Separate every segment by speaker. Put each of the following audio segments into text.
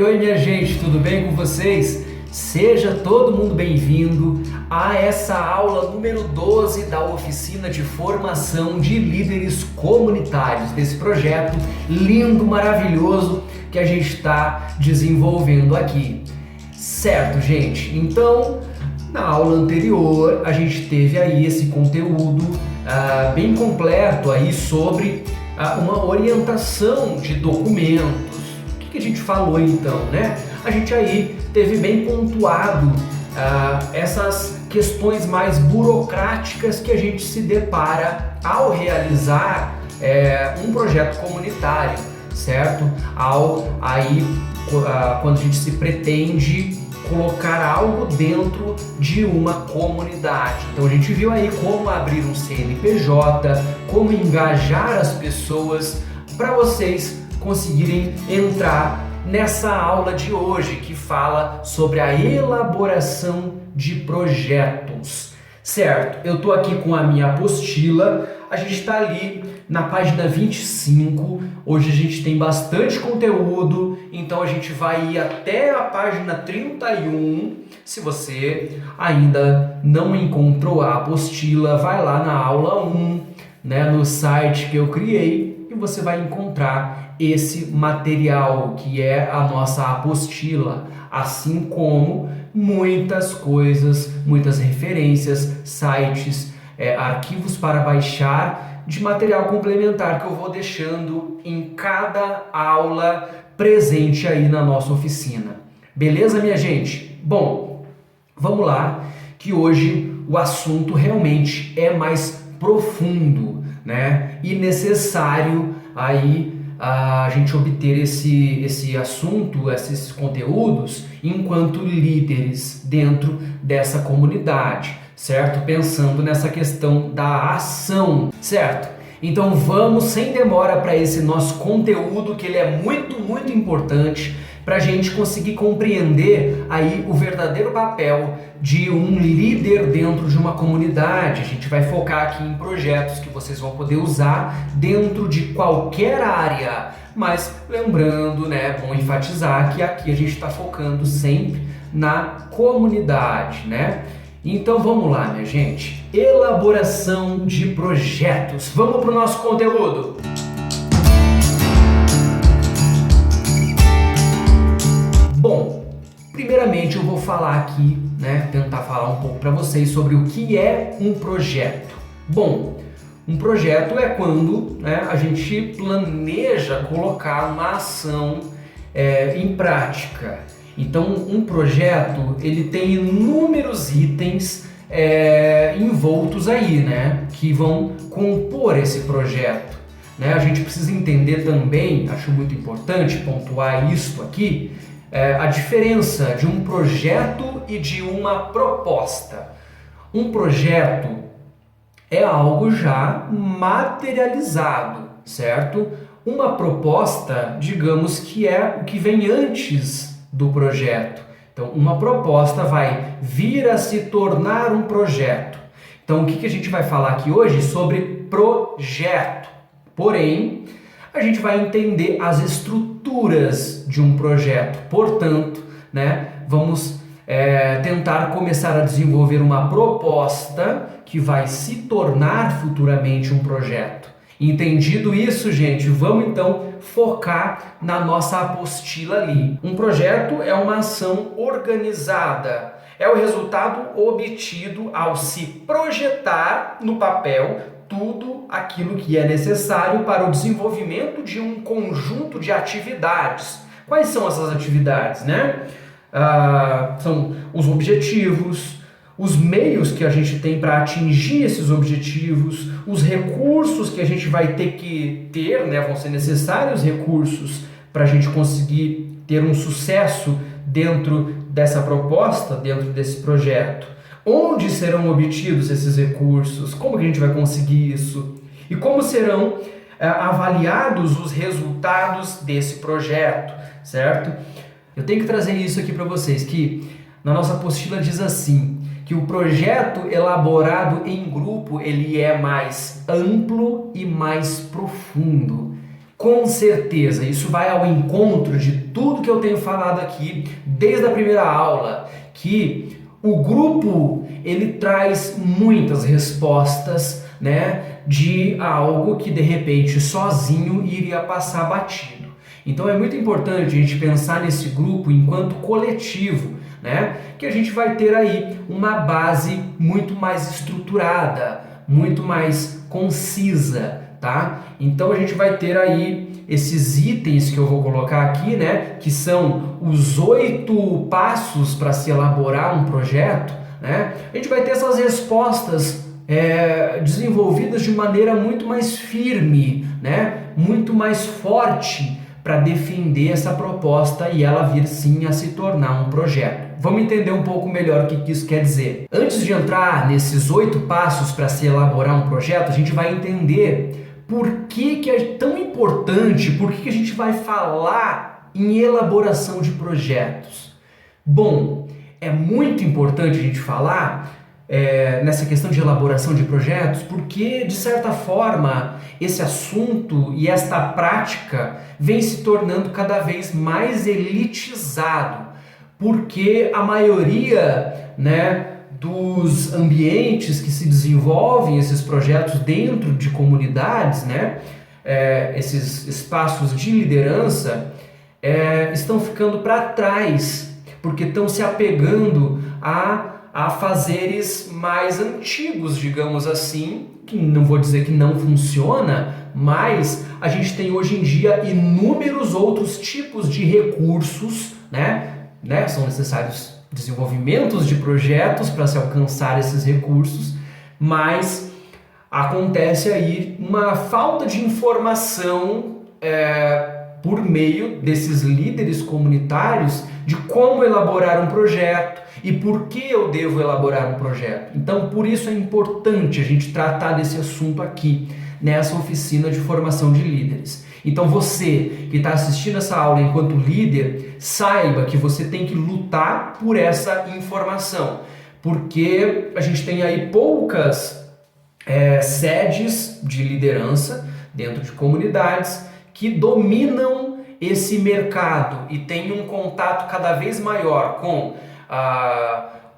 Speaker 1: Oi, minha gente, tudo bem com vocês? Seja todo mundo bem-vindo a essa aula número 12 da oficina de formação de líderes comunitários, desse projeto lindo, maravilhoso que a gente está desenvolvendo aqui. Certo, gente? Então, na aula anterior, a gente teve aí esse conteúdo bem completo aí sobre uma orientação de documentos. O que a gente falou então, né? A gente aí teve bem pontuado essas questões mais burocráticas que a gente se depara ao realizar um projeto comunitário, certo? Quando a gente se pretende colocar algo dentro de uma comunidade. Então a gente viu aí como abrir um CNPJ, como engajar as pessoas para vocês conseguirem entrar nessa aula de hoje que fala sobre a elaboração de projetos. Certo, eu tô aqui com a minha apostila, a gente está ali na página 25, hoje a gente tem bastante conteúdo, então a gente vai ir até a página 31. Se você ainda não encontrou a apostila, vai lá na aula 1, né, no site que eu criei, e você vai encontrar esse material que é a nossa apostila, assim como muitas coisas, muitas referências, sites, arquivos para baixar de material complementar que eu vou deixando em cada aula presente aí na nossa oficina. Beleza, minha gente? Bom, vamos lá, que hoje o assunto realmente é mais profundo, né? E necessário aí a gente obter esse assunto, esses conteúdos, enquanto líderes dentro dessa comunidade, certo? Pensando nessa questão da ação, certo? Então vamos sem demora para esse nosso conteúdo, que ele é muito, muito importante para a gente conseguir compreender aí o verdadeiro papel de um líder dentro de uma comunidade. A gente vai focar aqui em projetos que vocês vão poder usar dentro de qualquer área, mas lembrando, né, é bom enfatizar que aqui a gente está focando sempre na comunidade, né? Então vamos lá, minha gente. Elaboração de projetos. Vamos para o nosso conteúdo. Bom, primeiramente eu vou falar aqui, né, tentar falar um pouco para vocês sobre o que é um projeto. Bom, um projeto é quando, né, a gente planeja colocar uma ação em prática. Então, um projeto, ele tem inúmeros itens envoltos aí, né, que vão compor esse projeto. Né? A gente precisa entender também, acho muito importante pontuar isso aqui, a diferença de um projeto e de uma proposta. Um projeto é algo já materializado, certo? Uma proposta, digamos que é o que vem antes do projeto. Então, uma proposta vai vir a se tornar um projeto. Então, o que a gente vai falar aqui hoje? Sobre projeto. Porém, a gente vai entender as estruturas de um projeto. Portanto, né, vamos tentar começar a desenvolver uma proposta que vai se tornar futuramente um projeto. Entendido isso, gente, vamos então focar na nossa apostila ali. Um projeto é uma ação organizada. É o resultado obtido ao se projetar no papel tudo aquilo que é necessário para o desenvolvimento de um conjunto de atividades. Quais são essas atividades, né? São os objetivos, os meios que a gente tem para atingir esses objetivos, os recursos que a gente vai ter que ter, né? Vão ser necessários recursos para a gente conseguir ter um sucesso dentro dessa proposta, dentro desse projeto. Onde serão obtidos esses recursos? Como que a gente vai conseguir isso? E como serão avaliados os resultados desse projeto, certo? Eu tenho que trazer isso aqui para vocês, que na nossa apostila diz assim, que o projeto elaborado em grupo, ele é mais amplo e mais profundo. Com certeza, isso vai ao encontro de tudo que eu tenho falado aqui desde a primeira aula, que o grupo ele traz muitas respostas, né, de algo que de repente sozinho iria passar batido. Então é muito importante a gente pensar nesse grupo enquanto coletivo, né, que a gente vai ter aí uma base muito mais estruturada, muito mais concisa, tá? Então a gente vai ter aí esses itens que eu vou colocar aqui, né, que são os 8 passos para se elaborar um projeto, né? A gente vai ter essas respostas desenvolvidas de maneira muito mais firme, né, muito mais forte para defender essa proposta e ela vir sim a se tornar um projeto. Vamos entender um pouco melhor o que isso quer dizer. Antes de entrar nesses 8 passos para se elaborar um projeto, a gente vai entender por que é tão importante, por que a gente vai falar em elaboração de projetos. Bom, é muito importante a gente falar nessa questão de elaboração de projetos, porque de certa forma esse assunto e esta prática vem se tornando cada vez mais elitizado, porque a maioria, né, dos ambientes que se desenvolvem esses projetos dentro de comunidades, né, esses espaços de liderança estão ficando para trás, porque estão se apegando a fazeres mais antigos, digamos assim, que não vou dizer que não funciona, mas a gente tem hoje em dia inúmeros outros tipos de recursos, né? São necessários desenvolvimentos de projetos para se alcançar esses recursos, mas acontece aí uma falta de informação por meio desses líderes comunitários de como elaborar um projeto e por que eu devo elaborar um projeto. Então, por isso é importante a gente tratar desse assunto aqui, nessa oficina de formação de líderes. Então, você que está assistindo essa aula enquanto líder, saiba que você tem que lutar por essa informação, porque a gente tem aí poucas sedes de liderança dentro de comunidades que dominam esse mercado e têm um contato cada vez maior com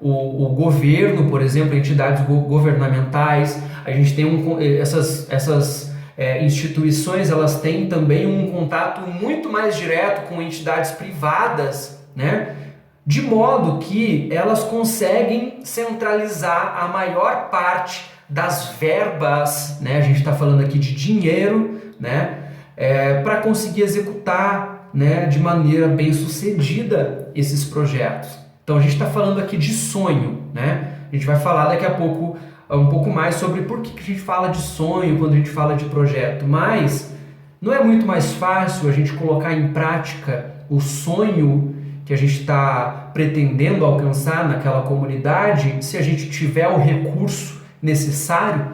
Speaker 1: o governo, por exemplo, entidades governamentais. A gente tem essas instituições, elas têm também um contato muito mais direto com entidades privadas, né? De modo que elas conseguem centralizar a maior parte das verbas, né? A gente está falando aqui de dinheiro, né? Para conseguir executar, né, de maneira bem sucedida esses projetos. Então a gente está falando aqui de sonho, né? A gente vai falar daqui a pouco um pouco mais sobre por que a gente fala de sonho quando a gente fala de projeto, mas não é muito mais fácil a gente colocar em prática o sonho que a gente está pretendendo alcançar naquela comunidade se a gente tiver o recurso necessário?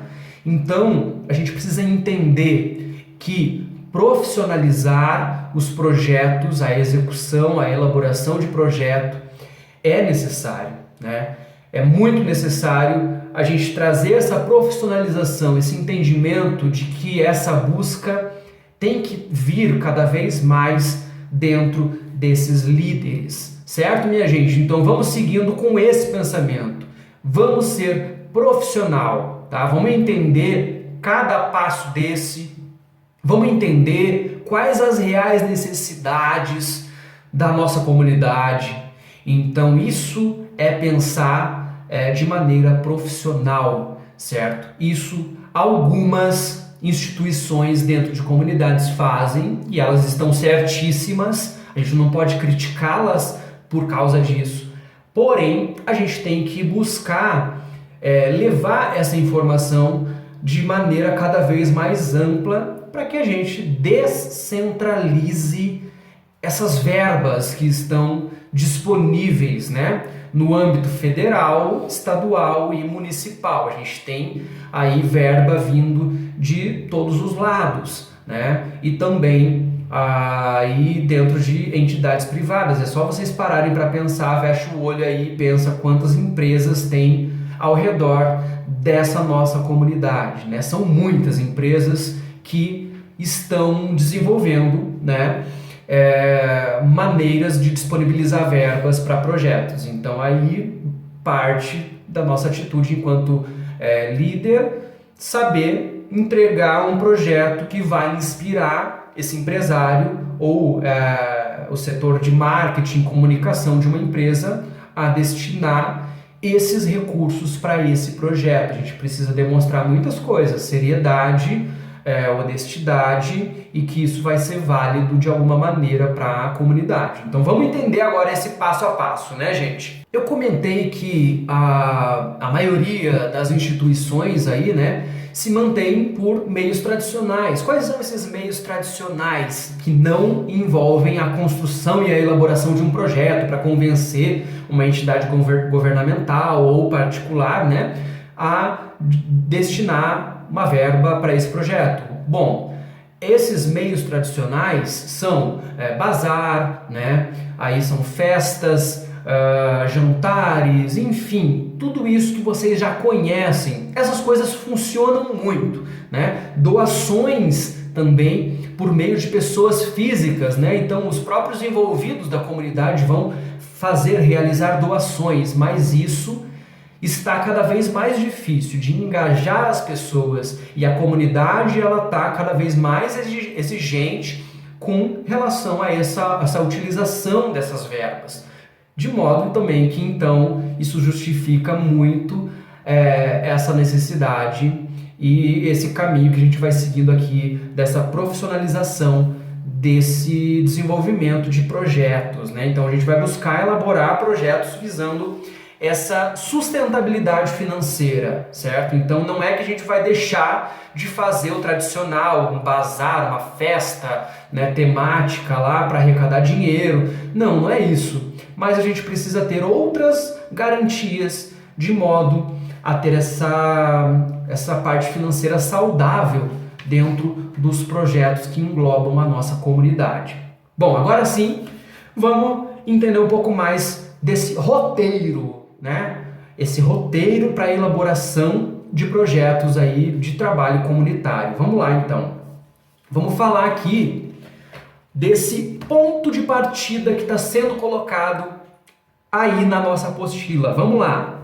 Speaker 1: Então a gente precisa entender que profissionalizar os projetos, a execução, a elaboração de projeto é necessário, né? É muito necessário a gente trazer essa profissionalização, esse entendimento de que essa busca tem que vir cada vez mais dentro desses líderes, certo, minha gente? Então vamos seguindo com esse pensamento, vamos ser profissional, tá? Vamos entender cada passo desse, vamos entender quais as reais necessidades da nossa comunidade. Então isso é pensar de maneira profissional, certo? Isso algumas instituições dentro de comunidades fazem e elas estão certíssimas, a gente não pode criticá-las por causa disso. Porém, a gente tem que buscar levar essa informação de maneira cada vez mais ampla para que a gente descentralize essas verbas que estão disponíveis, né, no âmbito federal, estadual e municipal. A gente tem aí verba vindo de todos os lados, né, e também aí dentro de entidades privadas. É só vocês pararem para pensar, fecha o olho aí e pensa quantas empresas tem ao redor dessa nossa comunidade, né? São muitas empresas que estão desenvolvendo, né, maneiras de disponibilizar verbas para projetos. Então aí parte da nossa atitude enquanto líder, saber entregar um projeto que vai inspirar esse empresário ou o setor de marketing, comunicação de uma empresa a destinar esses recursos para esse projeto. A gente precisa demonstrar muitas coisas, seriedade, honestidade, e que isso vai ser válido de alguma maneira para a comunidade. Então vamos entender agora esse passo a passo, né, gente? Eu comentei que a maioria das instituições aí, né, se mantém por meios tradicionais. Quais são esses meios tradicionais que não envolvem a construção e a elaboração de um projeto para convencer uma entidade governamental ou particular, né, a destinar uma verba para esse projeto? Bom, esses meios tradicionais são bazar, né, aí são festas, jantares, enfim, tudo isso que vocês já conhecem. Essas coisas funcionam muito, né? Doações também por meio de pessoas físicas, né? Então os próprios envolvidos da comunidade vão realizar doações, mas isso está cada vez mais difícil de engajar as pessoas, e a comunidade ela está cada vez mais exigente com relação a essa utilização dessas verbas. De modo também que, então, isso justifica muito essa necessidade e esse caminho que a gente vai seguindo aqui dessa profissionalização desse desenvolvimento de projetos, né? Então, a gente vai buscar elaborar projetos visando essa sustentabilidade financeira, certo? Então, não é que a gente vai deixar de fazer o tradicional, um bazar, uma festa, né, temática lá para arrecadar dinheiro. Não, não é isso. Mas a gente precisa ter outras garantias de modo a ter essa parte financeira saudável dentro dos projetos que englobam a nossa comunidade. Bom, agora sim, vamos entender um pouco mais desse roteiro, né? Esse roteiro para a elaboração de projetos aí de trabalho comunitário. Vamos lá, então. Vamos falar aqui desse ponto de partida que está sendo colocado aí na nossa apostila. Vamos lá.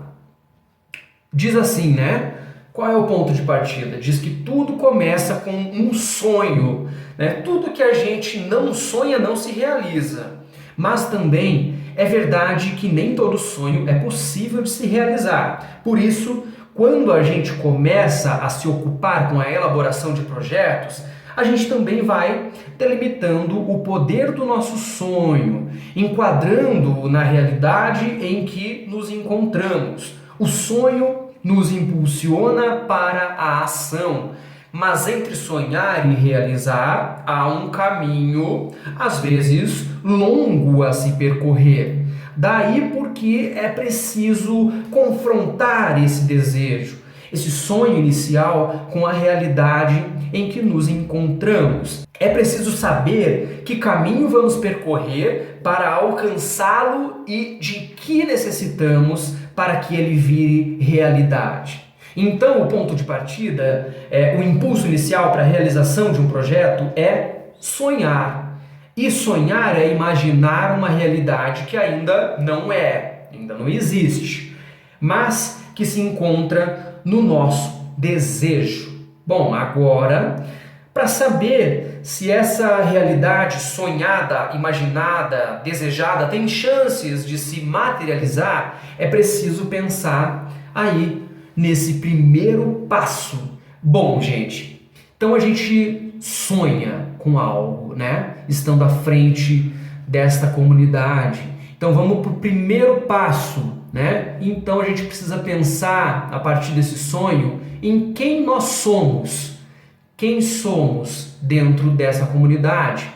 Speaker 1: Diz assim, né? Qual é o ponto de partida? Diz que tudo começa com um sonho, né? Tudo que a gente não sonha não se realiza. Mas também é verdade que nem todo sonho é possível de se realizar. Por isso, quando a gente começa a se ocupar com a elaboração de projetos, a gente também vai delimitando o poder do nosso sonho, enquadrando-o na realidade em que nos encontramos. O sonho nos impulsiona para a ação, mas entre sonhar e realizar há um caminho, às vezes longo a se percorrer. Daí porque é preciso confrontar esse desejo, esse sonho inicial com a realidade em que nos encontramos. É preciso saber que caminho vamos percorrer para alcançá-lo e de que necessitamos para que ele vire realidade. Então, o ponto de partida, o impulso inicial para a realização de um projeto é sonhar. E sonhar é imaginar uma realidade que ainda não existe, mas que se encontra no nosso desejo. Bom, agora, para saber se essa realidade sonhada, imaginada, desejada tem chances de se materializar, é preciso pensar aí nesse primeiro passo. Bom, gente, então a gente sonha com algo, né? Estando à frente desta comunidade. Então vamos para o primeiro passo, né? Então a gente precisa pensar, a partir desse sonho, em quem nós somos. Quem somos dentro dessa comunidade?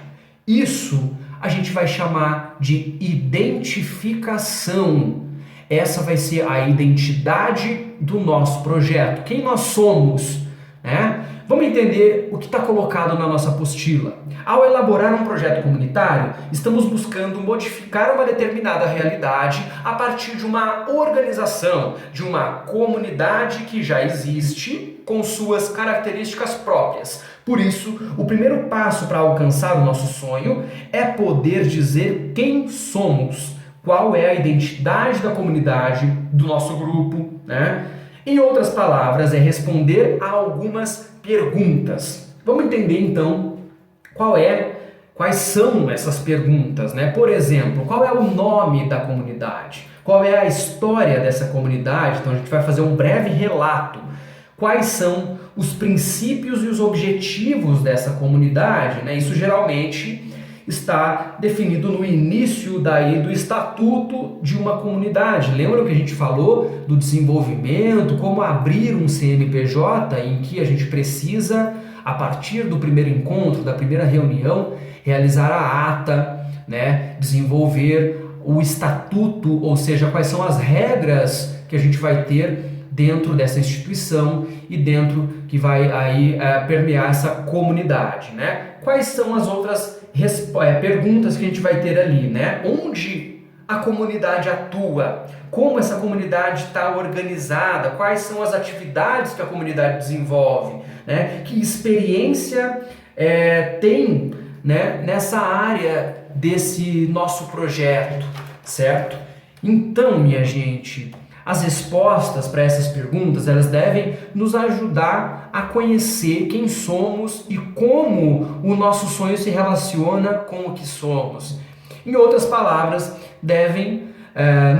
Speaker 1: Isso a gente vai chamar de identificação. Essa vai ser a identidade do nosso projeto. Quem nós somos? né? Vamos entender o que está colocado na nossa apostila. Ao elaborar um projeto comunitário, estamos buscando modificar uma determinada realidade a partir de uma organização, de uma comunidade que já existe, com suas características próprias. Por isso, o primeiro passo para alcançar o nosso sonho é poder dizer quem somos, qual é a identidade da comunidade, do nosso grupo, né? Em outras palavras, é responder a algumas perguntas. Vamos entender então quais são essas perguntas, né? Por exemplo, qual é o nome da comunidade? Qual é a história dessa comunidade? Então a gente vai fazer um breve relato. Quais são os princípios e os objetivos dessa comunidade, né? Isso geralmente está definido no início do estatuto de uma comunidade. Lembra que a gente falou do desenvolvimento, como abrir um CNPJ em que a gente precisa, a partir do primeiro encontro, da primeira reunião, realizar a ata, né? Desenvolver o estatuto, ou seja, quais são as regras que a gente vai ter dentro dessa instituição e dentro que vai aí permear essa comunidade, né? Quais são as outras perguntas que a gente vai ter ali, né? Onde a comunidade atua? Como essa comunidade está organizada? Quais são as atividades que a comunidade desenvolve? Né? Que experiência tem, né, nessa área desse nosso projeto, certo? Então, minha gente, as respostas para essas perguntas, elas devem nos ajudar a conhecer quem somos e como o nosso sonho se relaciona com o que somos. Em outras palavras, devem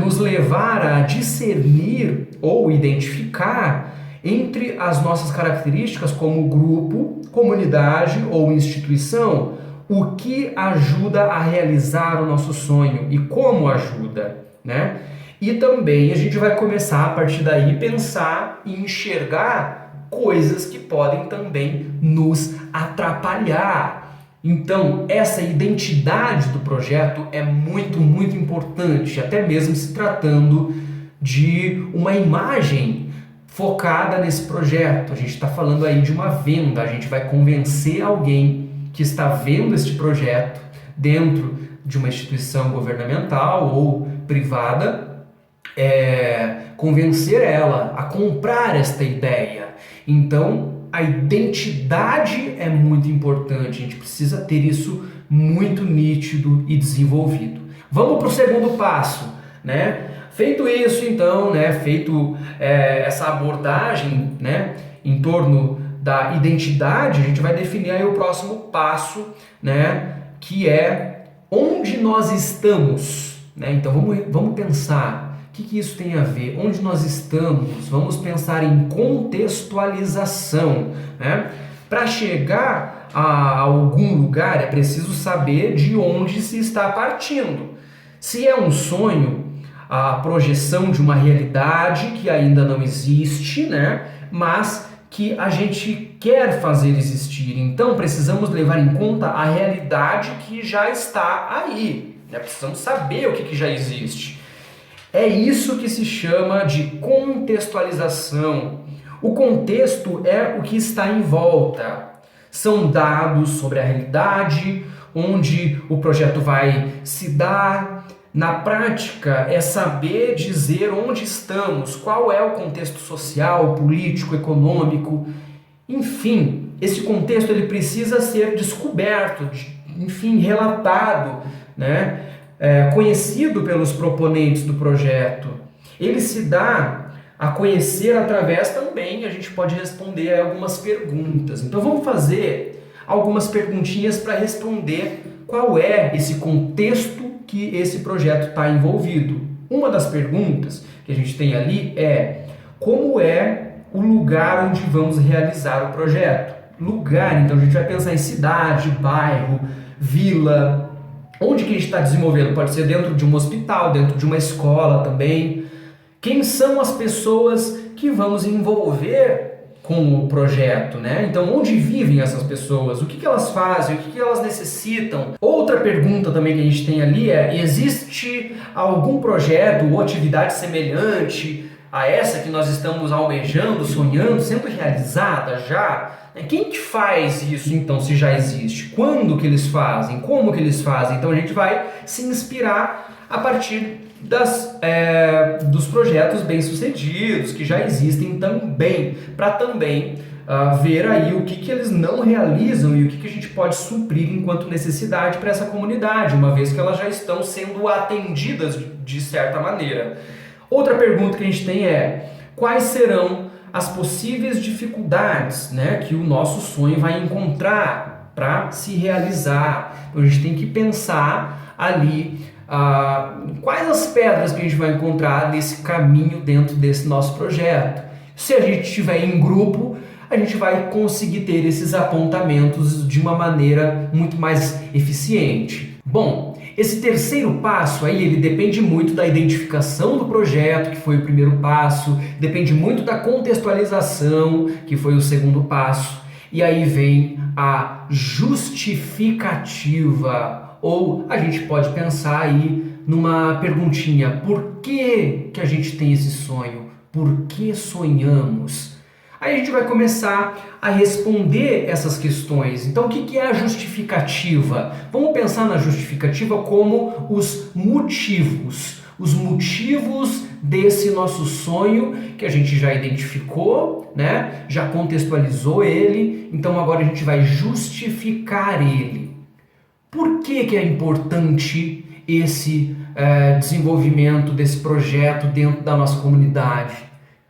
Speaker 1: nos levar a discernir ou identificar entre as nossas características como grupo, comunidade ou instituição, o que ajuda a realizar o nosso sonho e como ajuda, né? E também a gente vai começar a partir daí pensar e enxergar coisas que podem também nos atrapalhar. Então, essa identidade do projeto é muito, muito importante, até mesmo se tratando de uma imagem focada nesse projeto. A gente está falando aí de uma venda, a gente vai convencer alguém que está vendo este projeto dentro de uma instituição governamental ou privada, convencer ela a comprar esta ideia. Então, a identidade é muito importante, a gente precisa ter isso muito nítido e desenvolvido. Vamos para o segundo passo, né? Feito isso, então, né? Feito essa abordagem, né, em torno da identidade, a gente vai definir aí o próximo passo, né, que é onde nós estamos, né? Então, vamos pensar. O que isso tem a ver? Onde nós estamos? Vamos pensar em contextualização, né? Para chegar a algum lugar é preciso saber de onde se está partindo. Se é um sonho, a projeção de uma realidade que ainda não existe, né? Mas que a gente quer fazer existir. Então precisamos levar em conta a realidade que já está aí, né? Precisamos saber o que já existe. É isso que se chama de contextualização. O contexto é o que está em volta. São dados sobre a realidade, onde o projeto vai se dar. Na prática, é saber dizer onde estamos, qual é o contexto social, político, econômico. Enfim, esse contexto ele precisa ser descoberto, enfim, relatado, né? Conhecido pelos proponentes do projeto. Ele se dá a conhecer através também, a gente pode responder a algumas perguntas. Então vamos fazer algumas perguntinhas para responder qual é esse contexto que esse projeto está envolvido. Uma das perguntas que a gente tem ali é: como é o lugar onde vamos realizar o projeto? Lugar, então a gente vai pensar em cidade, bairro, vila. Onde que a gente está desenvolvendo? Pode ser dentro de um hospital, dentro de uma escola também. Quem são as pessoas que vamos envolver com o projeto, né? Então, onde vivem essas pessoas? O que elas fazem? O que elas necessitam? Outra pergunta também que a gente tem ali é: existe algum projeto ou atividade semelhante a essa que nós estamos almejando, sonhando, sendo realizada já? Quem que faz isso então, se já existe? Quando que eles fazem? Como que eles fazem? Então a gente vai se inspirar a partir dos projetos bem-sucedidos que já existem também, para também ver aí o que eles não realizam e o que a gente pode suprir enquanto necessidade para essa comunidade, uma vez que elas já estão sendo atendidas de certa maneira. Outra pergunta que a gente tem é: quais serão as possíveis dificuldades, né, que o nosso sonho vai encontrar para se realizar? Então a gente tem que pensar ali quais as pedras que a gente vai encontrar nesse caminho dentro desse nosso projeto. Se a gente estiver em grupo, a gente vai conseguir ter esses apontamentos de uma maneira muito mais eficiente. Bom, esse terceiro passo aí, ele depende muito da identificação do projeto, que foi o primeiro passo, depende muito da contextualização, que foi o segundo passo, e aí vem a justificativa, ou a gente pode pensar aí numa perguntinha: por que a gente tem esse sonho? Por que sonhamos? Aí a gente vai começar a responder essas questões. Então, o que é a justificativa? Vamos pensar na justificativa como os motivos desse nosso sonho que a gente já identificou, né? Já contextualizou ele, então agora a gente vai justificar ele. Por que é importante esse desenvolvimento desse projeto dentro da nossa comunidade?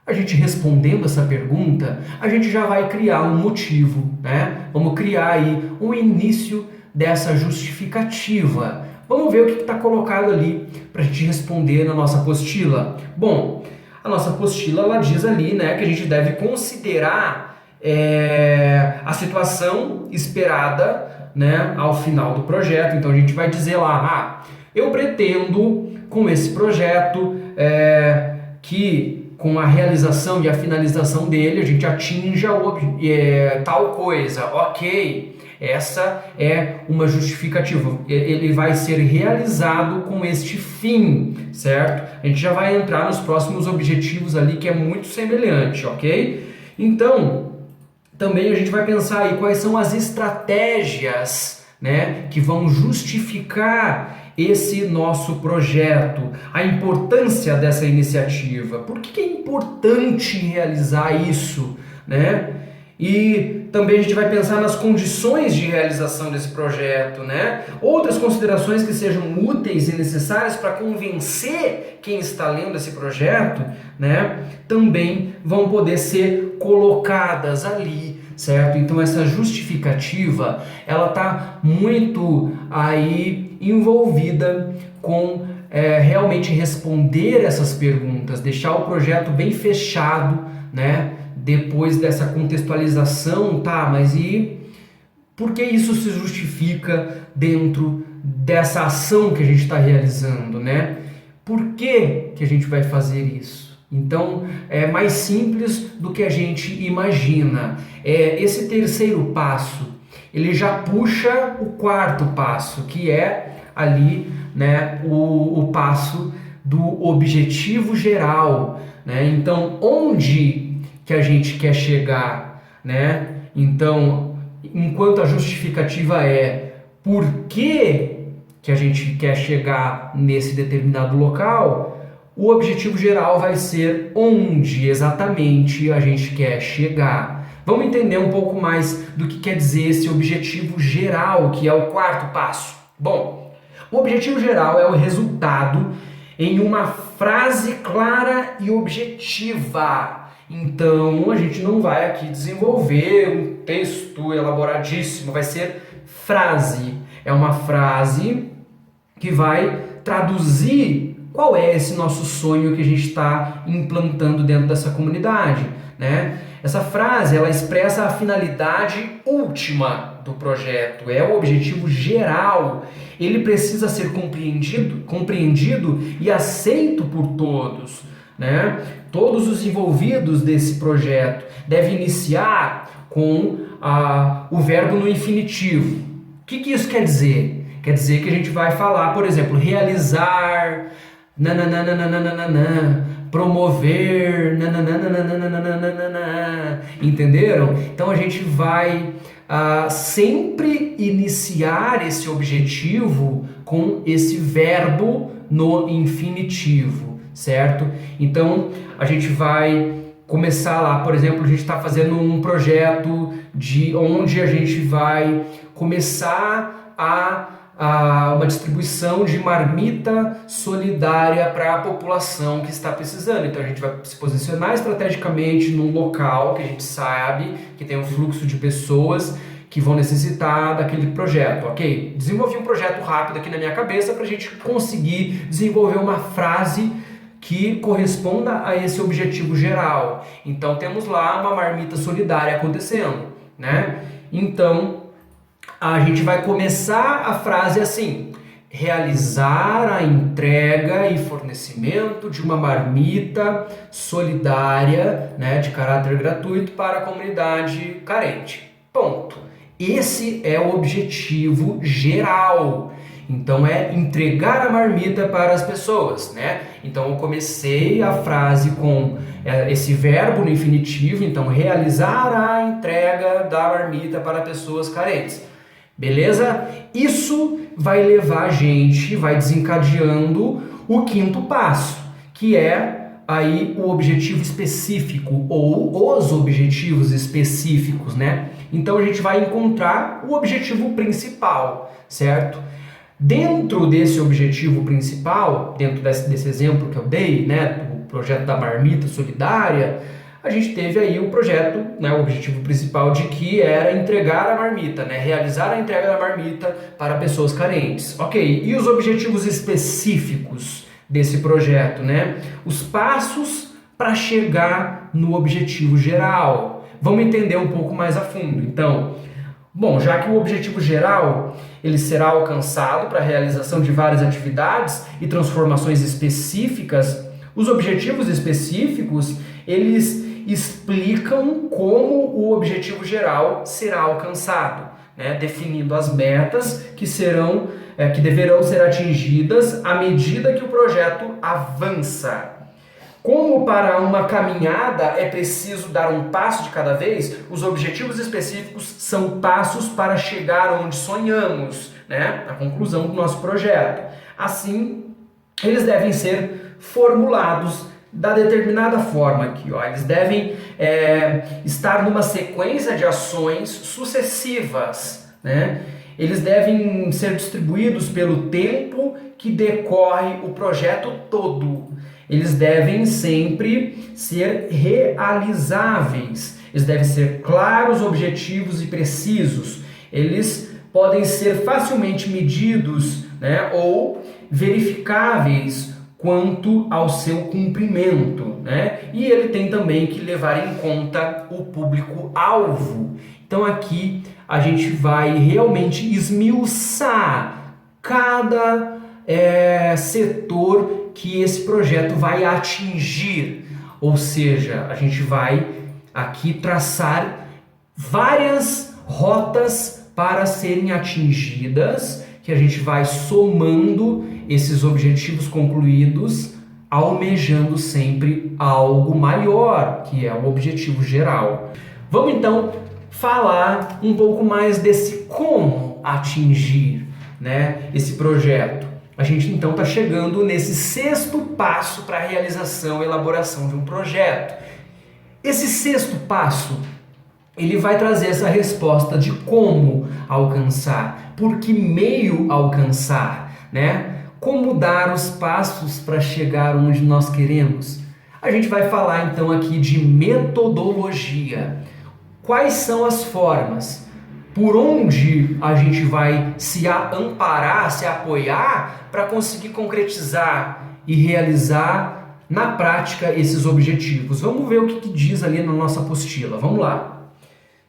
Speaker 1: A gente respondendo essa pergunta, a gente já vai criar um motivo, né? Vamos criar aí um início dessa justificativa. Vamos ver o que está colocado ali para a gente responder na nossa apostila. Bom, a nossa apostila ela diz ali, né, que a gente deve considerar a situação esperada, né, ao final do projeto. Então a gente vai dizer lá: eu pretendo com esse projeto que com a realização e a finalização dele a gente atinja tal coisa. Ok, essa é uma justificativa. Ele vai ser realizado com este fim, certo? A gente já vai entrar nos próximos objetivos ali, que é muito semelhante, ok? Então, também a gente vai pensar aí quais são as estratégias, né, que vão justificar esse nosso projeto, a importância dessa iniciativa. Por que é importante realizar isso, né? E também a gente vai pensar nas condições de realização desse projeto, né? Outras considerações que sejam úteis e necessárias para convencer quem está lendo esse projeto, né, também vão poder ser colocadas ali, certo? Então essa justificativa, ela está muito aí envolvida com realmente responder essas perguntas, deixar o projeto bem fechado, né? Depois dessa contextualização, tá, mas e por que isso se justifica dentro dessa ação que a gente está realizando, né? Por que a gente vai fazer isso? Então, é mais simples do que a gente imagina. Esse terceiro passo, ele já puxa o quarto passo, que é ali, né, o passo do objetivo geral, né? Então, onde que a gente quer chegar, né? Então, enquanto a justificativa é por que a gente quer chegar nesse determinado local, o objetivo geral vai ser onde exatamente a gente quer chegar. Vamos entender um pouco mais do que quer dizer esse objetivo geral, que é o quarto passo. Bom, o objetivo geral é o resultado em uma frase clara e objetiva. Então, a gente não vai aqui desenvolver um texto elaboradíssimo, vai ser frase. É uma frase que vai traduzir qual é esse nosso sonho que a gente está implantando dentro dessa comunidade, né? Essa frase, ela expressa a finalidade última do projeto, é o objetivo geral. Ele precisa ser compreendido e aceito por todos, né? Todos os envolvidos desse projeto devem iniciar com o verbo no infinitivo. O que isso quer dizer? Quer dizer que a gente vai falar, por exemplo, realizar, nananana, promover, nananana, entenderam? Então a gente vai sempre iniciar esse objetivo com esse verbo no infinitivo, certo? Então a gente vai começar lá, por exemplo, a gente está fazendo um projeto onde a gente vai começar uma distribuição de marmita solidária para a população que está precisando. Então a gente vai se posicionar estrategicamente num local que a gente sabe que tem um fluxo de pessoas que vão necessitar daquele projeto, ok? Desenvolvi um projeto rápido aqui na minha cabeça para a gente conseguir desenvolver uma frase que corresponda a esse objetivo geral. Então temos lá uma marmita solidária acontecendo, né? Então a gente vai começar a frase assim: realizar a entrega e fornecimento de uma marmita solidária, né, de caráter gratuito para a comunidade carente. Ponto. Esse é o objetivo geral. Então é entregar a marmita para as pessoas, né? Então eu comecei a frase com esse verbo no infinitivo, então realizar a entrega da marmita para pessoas carentes. Beleza? Isso vai levar a gente, vai desencadeando o quinto passo, que é aí o objetivo específico ou os objetivos específicos, né? Então a gente vai encontrar o objetivo principal, certo? Dentro desse objetivo principal, dentro desse exemplo que eu dei, né, do projeto da marmita solidária, a gente teve aí o projeto, né, o objetivo principal de que era entregar a marmita, né, realizar a entrega da marmita para pessoas carentes. Ok, e os objetivos específicos desse projeto, né? Os passos para chegar no objetivo geral. Vamos entender um pouco mais a fundo. Então, bom, já que o objetivo geral ele será alcançado para a realização de várias atividades e transformações específicas, os objetivos específicos, eles explicam como o objetivo geral será alcançado, né? Definindo as metas que deverão ser atingidas à medida que o projeto avança. Como para uma caminhada é preciso dar um passo de cada vez, os objetivos específicos são passos para chegar onde sonhamos, né? A conclusão do nosso projeto. Assim, eles devem ser formulados da determinada forma aqui, ó. Eles devem estar numa sequência de ações sucessivas, né? Eles devem ser distribuídos pelo tempo que decorre o projeto todo. Eles devem sempre ser realizáveis. Eles devem ser claros, objetivos e precisos. Eles podem ser facilmente medidos, né, ou verificáveis quanto ao seu cumprimento, né? E ele tem também que levar em conta o público-alvo. Então aqui a gente vai realmente esmiuçar cada setor que esse projeto vai atingir. Ou seja, a gente vai aqui traçar várias rotas para serem atingidas, que a gente vai somando esses objetivos concluídos, almejando sempre algo maior, que é o objetivo geral. Vamos então falar um pouco mais desse como atingir, né, esse projeto. A gente então está chegando nesse sexto passo para a realização e elaboração de um projeto. Esse sexto passo, ele vai trazer essa resposta de como alcançar, por que meio alcançar, né? Como dar os passos para chegar onde nós queremos. A gente vai falar então aqui de metodologia. Quais são as formas? Por onde a gente vai se amparar, se apoiar para conseguir concretizar e realizar na prática esses objetivos? Vamos ver o que diz ali na nossa apostila. Vamos lá.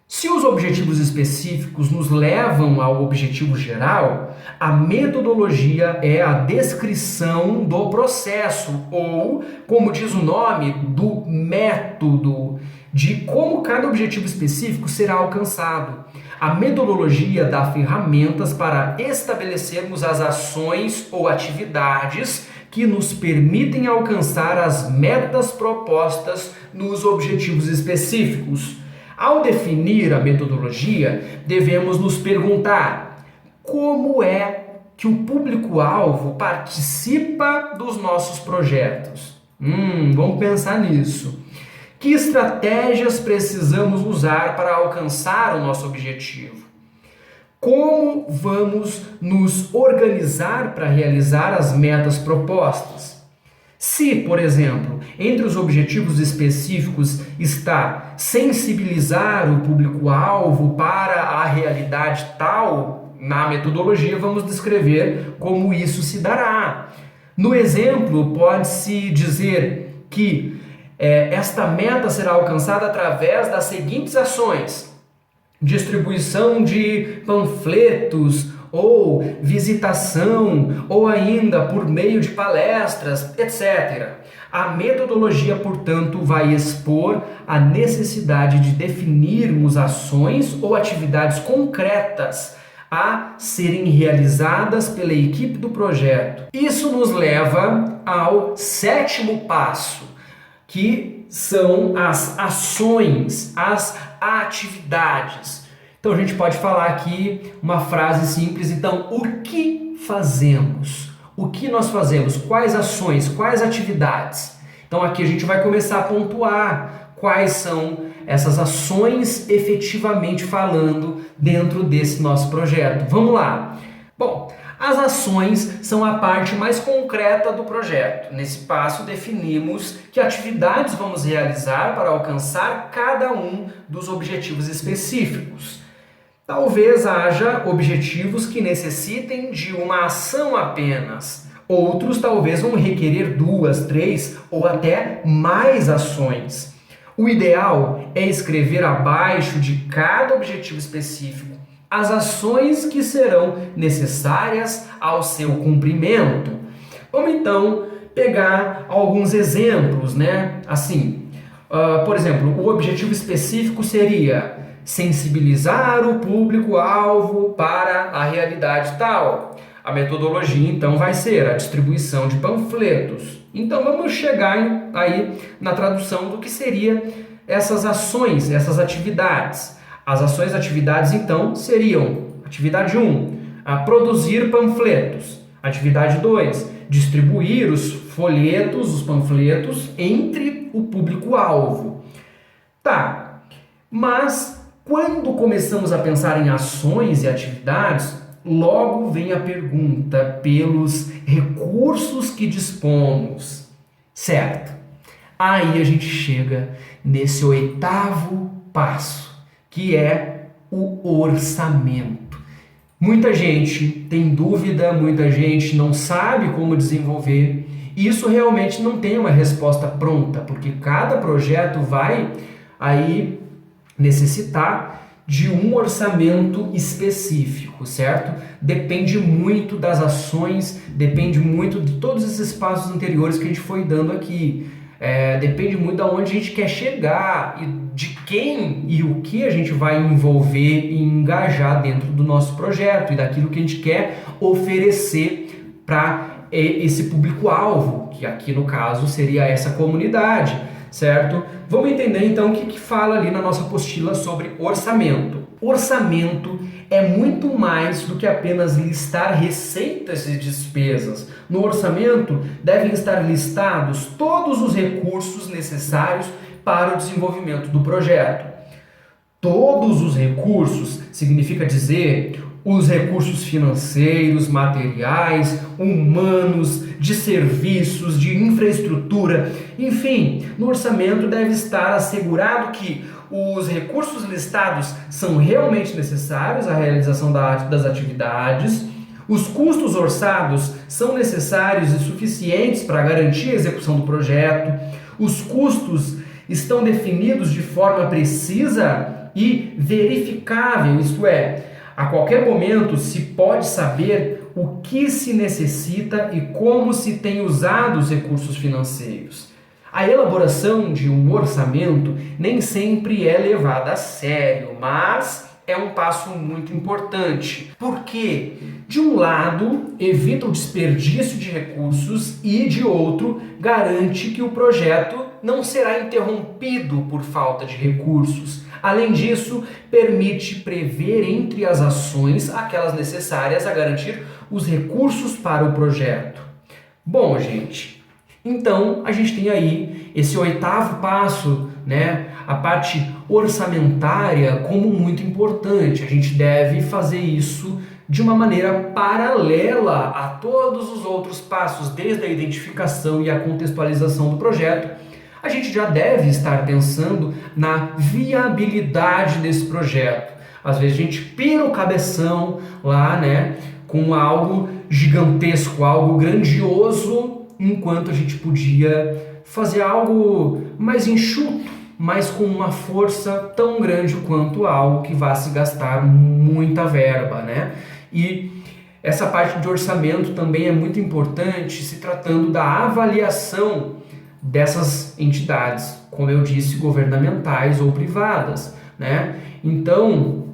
Speaker 1: Se os objetivos específicos nos levam ao objetivo geral, a metodologia é a descrição do processo, ou, como diz o nome, do método, de como cada objetivo específico será alcançado. A metodologia dá ferramentas para estabelecermos as ações ou atividades que nos permitem alcançar as metas propostas nos objetivos específicos. Ao definir a metodologia, devemos nos perguntar: como é que o público-alvo participa dos nossos projetos? Vamos pensar nisso. Que estratégias precisamos usar para alcançar o nosso objetivo? Como vamos nos organizar para realizar as metas propostas? Se, por exemplo, entre os objetivos específicos está sensibilizar o público-alvo para a realidade tal, na metodologia vamos descrever como isso se dará. No exemplo, pode-se dizer que esta meta será alcançada através das seguintes ações: distribuição de panfletos, ou visitação, ou ainda por meio de palestras, etc. A metodologia, portanto, vai expor a necessidade de definirmos ações ou atividades concretas a serem realizadas pela equipe do projeto. Isso nos leva ao 7º passo, que são as ações, as atividades. Então a gente pode falar aqui uma frase simples. Então, o que fazemos? O que nós fazemos? Quais ações? Quais atividades? Então aqui a gente vai começar a pontuar quais são essas ações efetivamente falando dentro desse nosso projeto. Vamos lá. Bom, as ações são a parte mais concreta do projeto. Nesse passo definimos que atividades vamos realizar para alcançar cada um dos objetivos específicos. Talvez haja objetivos que necessitem de uma ação apenas. Outros talvez vão requerer 2, 3 ou até mais ações. O ideal é escrever abaixo de cada objetivo específico as ações que serão necessárias ao seu cumprimento. Vamos então pegar alguns exemplos, né? Assim, por exemplo, o objetivo específico seria sensibilizar o público-alvo para a realidade tal. A metodologia, então, vai ser a distribuição de panfletos. Então, vamos chegar aí na tradução do que seria essas ações, essas atividades. As ações e atividades, então, seriam: atividade 1, produzir panfletos. Atividade 2, distribuir os folhetos, os panfletos, entre o público-alvo. Tá, mas quando começamos a pensar em ações e atividades, logo vem a pergunta pelos recursos que dispomos, certo? Aí a gente chega nesse 8º passo, que é o orçamento. Muita gente tem dúvida, muita gente não sabe como desenvolver. Isso realmente não tem uma resposta pronta, porque cada projeto vai aí necessitar de um orçamento específico, certo? Depende muito das ações, depende muito de todos esses passos anteriores que a gente foi dando aqui. Depende muito de onde a gente quer chegar e de quem e o que a gente vai envolver e engajar dentro do nosso projeto e daquilo que a gente quer oferecer para esse público-alvo, que aqui no caso seria essa comunidade, certo? Vamos entender então o que fala ali na nossa apostila sobre orçamento. Orçamento é muito mais do que apenas listar receitas e despesas. No orçamento devem estar listados todos os recursos necessários para o desenvolvimento do projeto. Todos os recursos significa dizer os recursos financeiros, materiais, humanos, de serviços, de infraestrutura, enfim, no orçamento deve estar assegurado que os recursos listados são realmente necessários à realização das atividades, os custos orçados são necessários e suficientes para garantir a execução do projeto, os custos estão definidos de forma precisa e verificável, isto é, a qualquer momento se pode saber o que se necessita e como se tem usado os recursos financeiros. A elaboração de um orçamento nem sempre é levada a sério, mas é um passo muito importante, porque, de um lado, evita o desperdício de recursos e, de outro, garante que o projeto não será interrompido por falta de recursos. Além disso, permite prever entre as ações aquelas necessárias a garantir os recursos para o projeto. Bom, gente, então a gente tem aí esse 8º passo, né? A parte orçamentária como muito importante. A gente deve fazer isso de uma maneira paralela a todos os outros passos, desde a identificação e a contextualização do projeto. A gente já deve estar pensando na viabilidade desse projeto. Às vezes a gente pira o cabeção lá, né, com algo gigantesco, algo grandioso, enquanto a gente podia fazer algo mais enxuto, mas com uma força tão grande quanto algo que vá se gastar muita verba, né? E essa parte de orçamento também é muito importante, se tratando da avaliação dessas entidades, como eu disse, governamentais ou privadas, né? Então,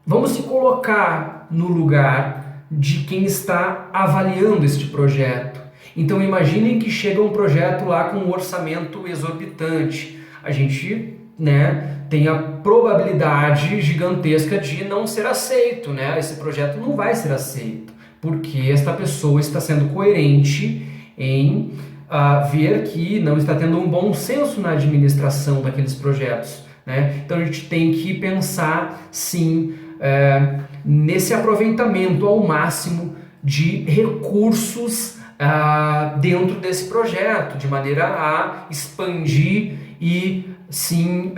Speaker 1: vamos se colocar no lugar de quem está avaliando este projeto. Então, imaginem que chega um projeto lá com um orçamento exorbitante. A gente, né, tem a probabilidade gigantesca de não ser aceito, né? Esse projeto não vai ser aceito, porque esta pessoa está sendo coerente em ver que não está tendo um bom senso na administração daqueles projetos, né? Então a gente tem que pensar, sim, nesse aproveitamento ao máximo de recursos dentro desse projeto, de maneira a expandir e sim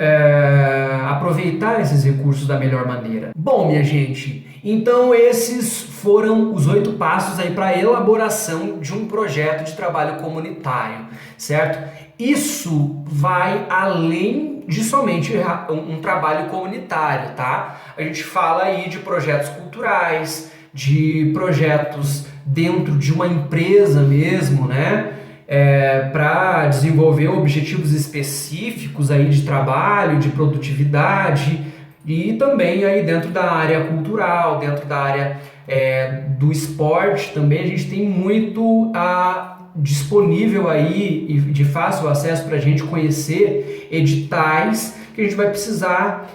Speaker 1: aproveitar esses recursos da melhor maneira. Bom, minha gente, então esses foram os 8 passos aí para a elaboração de um projeto de trabalho comunitário, certo? Isso vai além de somente um trabalho comunitário, tá? A gente fala aí de projetos culturais, de projetos dentro de uma empresa mesmo, né? Para desenvolver objetivos específicos aí de trabalho, de produtividade, e também aí dentro da área cultural, dentro da área do esporte também a gente tem muito disponível aí e de fácil acesso para a gente conhecer editais que a gente vai precisar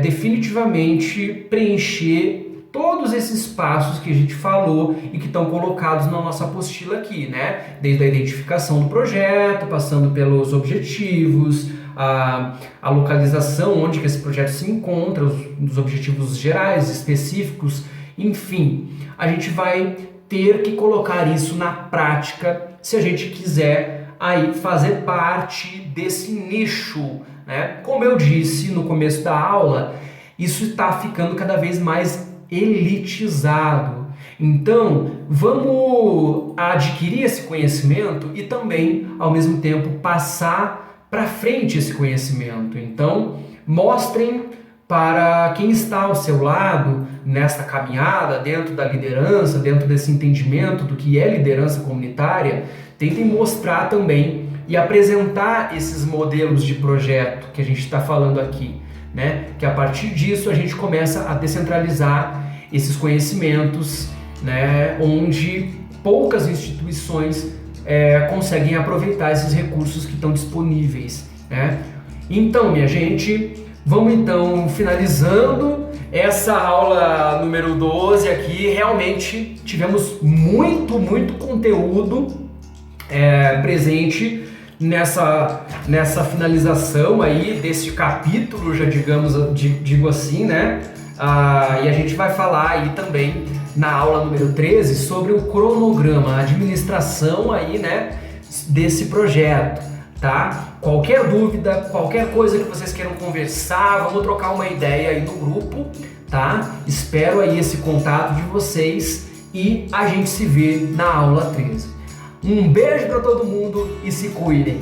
Speaker 1: definitivamente preencher todos esses passos que a gente falou e que estão colocados na nossa apostila aqui, né? Desde a identificação do projeto, passando pelos objetivos, a localização, onde que esse projeto se encontra, os objetivos gerais, específicos, enfim. A gente vai ter que colocar isso na prática se a gente quiser aí fazer parte desse nicho, né? Como eu disse no começo da aula, isso está ficando cada vez mais elitizado. Então, vamos adquirir esse conhecimento e também, ao mesmo tempo, passar para frente esse conhecimento. Então, mostrem para quem está ao seu lado nessa caminhada, dentro da liderança, dentro desse entendimento do que é liderança comunitária, tentem mostrar também e apresentar esses modelos de projeto que a gente está falando aqui, né? Que a partir disso a gente começa a descentralizar esses conhecimentos, né? Onde poucas instituições conseguem aproveitar esses recursos que estão disponíveis, né? Então, minha gente, vamos então finalizando essa aula número 12 aqui. Realmente tivemos muito conteúdo presente nessa finalização aí desse capítulo, já digo assim, né? E a gente vai falar aí também na aula número 13 sobre o cronograma, a administração aí, né, desse projeto, tá? Qualquer dúvida, qualquer coisa que vocês queiram conversar, vamos trocar uma ideia aí no grupo, tá? Espero aí esse contato de vocês e a gente se vê na aula 13. Um beijo para todo mundo e se cuidem!